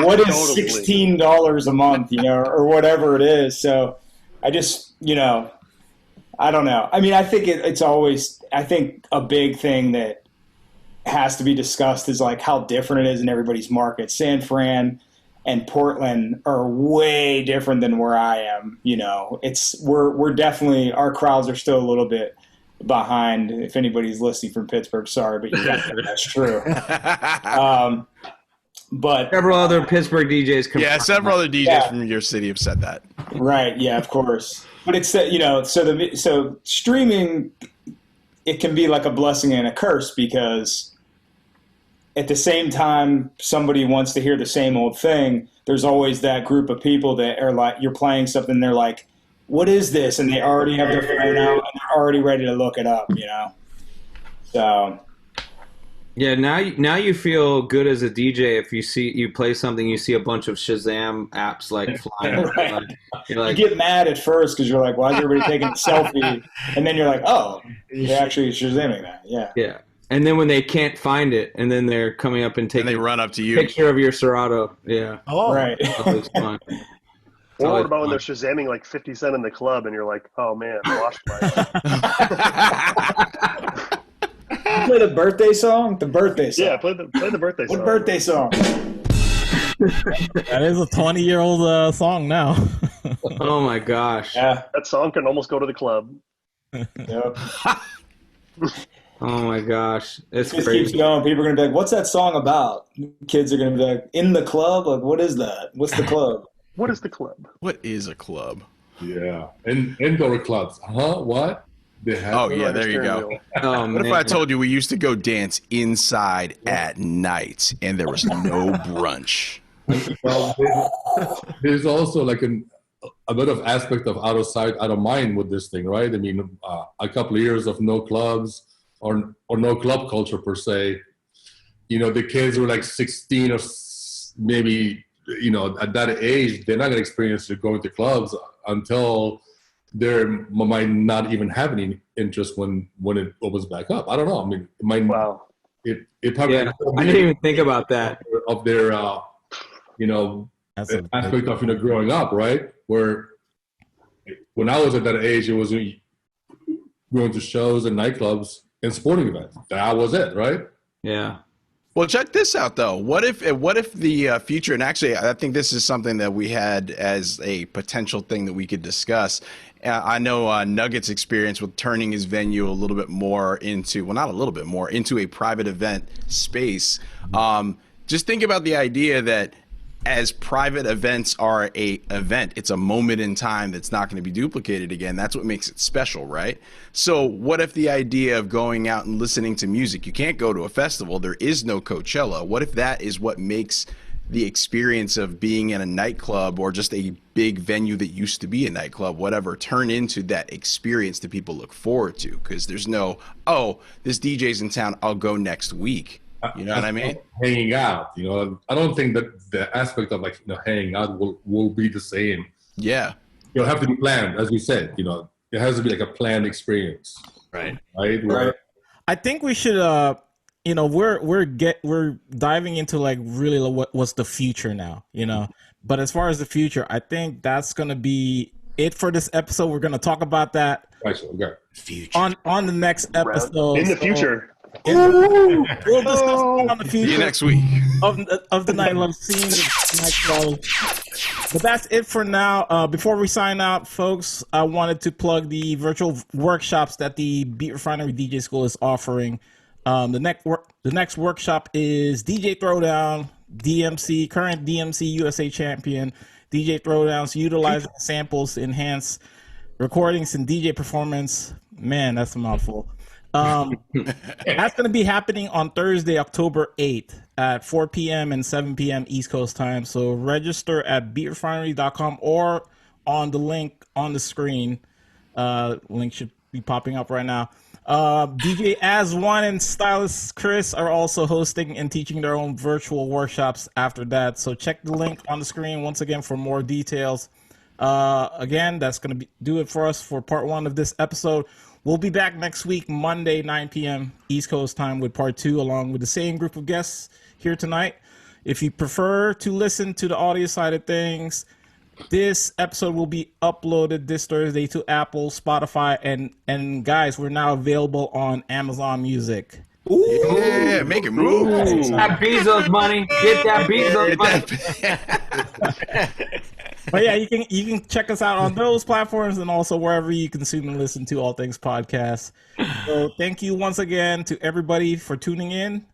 What is $16 a month, you know, or whatever it is? So I just, you know, I don't know. I mean, I think it's always, I think a big thing that has to be discussed is like how different it is in everybody's market. San Fran and Portland are way different than where I am. You know, we're definitely, our crowds are still a little bit behind. If anybody's listening from Pittsburgh, sorry, but that's true. But several other Pittsburgh DJs. Several other DJs from your city have said that. Right. Yeah, of course. But it's, you know, so streaming, it can be like a blessing and a curse, because at the same time somebody wants to hear the same old thing, there's always that group of people that are like, you're playing something, they're like, what is this? And they already have their phone out and they're already ready to look it up, you know? So. Yeah, now you feel good as a DJ if you play something, you see a bunch of Shazam apps like flying. Right. You're like, you get mad at first because you're like, why is everybody taking a selfie? And then you're like, oh, they're actually Shazamming that. Yeah. Yeah. And then when they can't find it, and then they're coming up and taking they run up to you. A picture of your Serato. Yeah. Oh, right. It's fun. Or what about when they're Shazamming like 50 Cent in the club and you're like, oh man, wash my. You play the birthday song? The birthday song. Yeah, play the birthday song. What birthday song? That is a 20-year-old song now. Oh my gosh. Yeah. That song can almost go to the club. Yep. Oh my gosh. It's just crazy. keeps going. People are going to be like, what's that song about? Kids are going to be like, in the club? Like, what is that? What's the club? What is the club? What is a club? Yeah. Indoor clubs. Huh? What? There you go. What if I told you we used to go dance inside at night and there was no brunch? Well, there's also like a bit of aspect of out of sight, out of mind with this thing, right? I mean, a couple of years of no clubs or no club culture per se. You know, the kids were like 16 or maybe, you know, at that age, they're not going to experience going to clubs until there might not even have any interest when it opens back up. I don't know. I mean, it might. Wow. It probably. Yeah, I didn't even think about that. Of their, aspect of growing up, right? Where when I was at that age, it was going to shows and nightclubs and sporting events. That was it, right? Yeah. Well, check this out, though. What if the future, and actually I think this is something that we had as a potential thing that we could discuss. I know Nugget's experience with turning his venue a little bit more into, well, not a little bit more, into a private event space. Just think about the idea that as private events are a event, it's a moment in time that's not going to be duplicated again. That's what makes it special, right? So what if the idea of going out and listening to music, you can't go to a festival, there is no Coachella. What if that is what makes the experience of being in a nightclub or just a big venue that used to be a nightclub, whatever, turn into that experience that people look forward to? Because there's no, oh, this DJ's in town, I'll go next week. You know what I mean? Hanging out, I don't think that the aspect of hanging out will be the same. Yeah. It'll have to be planned, as you said, it has to be like a planned experience. Right. Right. I think we should, we're diving into like really what's the future now, but as far as the future, I think that's going to be it for this episode. We're going to talk about that Future. on the next episode. In the future. We'll discuss on the future. See you next week. Of the nightclub scene, the nightclub. But that's it for now. Before we sign out, folks, I wanted to plug the virtual workshops that the Beat Refinery DJ School is offering. The next workshop is DJ Throwdown, DMC, current DMC USA champion, DJ Throwdowns, utilizing samples to enhance recordings and DJ performance. Man, that's a mouthful. That's going to be happening on Thursday, October 8th at 4 p.m. and 7 p.m. East Coast time. So register at beatrefinery.com or on the link on the screen. Link should be popping up right now. DJ As1 and stylist Chris are also hosting and teaching their own virtual workshops after that. So check the link on the screen once again for more details. Again, that's going to do it for us for part 1 of this episode. We'll be back next week, Monday, 9 p.m. East Coast time with part 2, along with the same group of guests here tonight. If you prefer to listen to the audio side of things, this episode will be uploaded this Thursday to Apple, Spotify, and guys, we're now available on Amazon Music. Ooh. Yeah, make it move. That Bezos money. Get that Bezos money. But yeah, you can check us out on those platforms and also wherever you consume and listen to All Things Podcasts. So thank you once again to everybody for tuning in.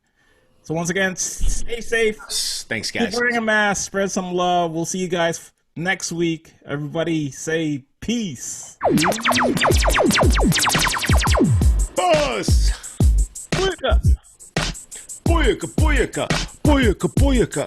So once again, stay safe. Thanks, guys. Keep wearing a mask. Spread some love. We'll see you guys next week. Everybody say peace. Boss! Booyaka! Booyaka, booyaka, booyaka, booyaka.